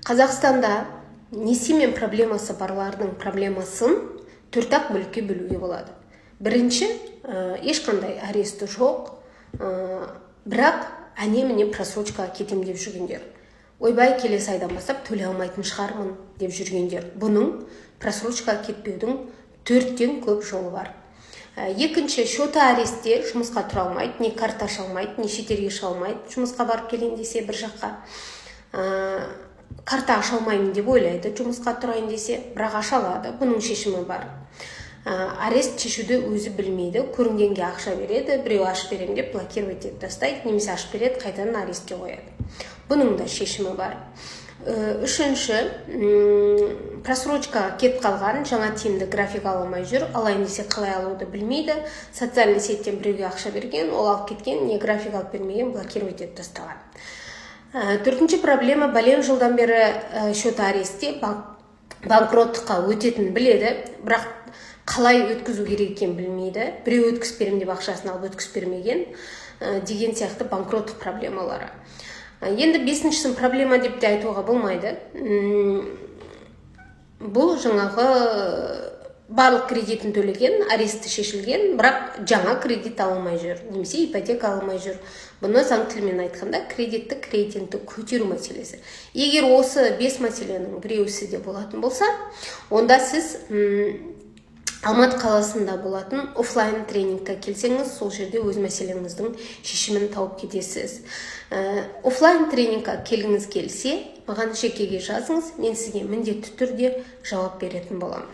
Қазақстанда несиемен проблемасы барлардың проблемасын төрт-ақ бөлікке бөлуге болады. Бірінші, ешқандай аресті жоқ, бірақ әне-міне просрочкаға кетем деп жүргендер. Ойбай, келесі айдан бастап төлей алмайтын шығармын деп жүргендер. Бұның просрочкаға кетпеудің 4-тен көп жолы бар. Екінші, счеты арестте жұмысқа тұра алмайды, не карта аша алмайды, не шетелге шыға алмайды. Жұмысқа барып келейін десе бір жаққа. Карта аша алмаймын деп ойлайды, жұмысқа тұрайын десе, бірақ аша алады. Бұның шешімі бар. Арест шешуді өзі білмейді, көрінгенге ақша береді, біреу ашып берем деп блокировать етіп тастайды, немесе ашып береді, қайтадан арестке қояды. Бұның да шешімі бар. Үшінші, просрочкаға кетіп қалған, жаңа тиімді график ала алмай жүр, алайын десе қалай алуды білмейді, социальный сеттен біреуге ақша берген, ол алып кеткен, не график алып бермеген, блокировать етіп тастаған. Төртінші проблема, бәлен жылдан бері счет арестте банкроттыққа өтетінін біледі, бірақ қалай өткізу керек екенін білмейді, біреу өткізіп берем деп ақшасын алып өткізіп бермеген деген сияқты банкроттық проблемалары. Енді бесіншісін проблема деп те айтуға болмайды. Бұл жаңағы барлық кредитін төлеген, аресті шешілген, бірақ жаңа кредит ала алмай жүр, немесе ипотека ала алмай жүр. Бұны заң тілімен айтқанда кредитті рейтингті көтеру мәселесі. Егер осы 5 мәселенің біреуі сізде болатын болса, онда сіз Алматы қаласында болатын офлайн тренингке келсеңіз, сол жерде өз мәселеңіздің шешімін тауып кетесіз. Офлайн тренингке келгіңіз келсе, маған жекеге жазыңыз, мен сізге міндетті түрде жауап беретін боламын.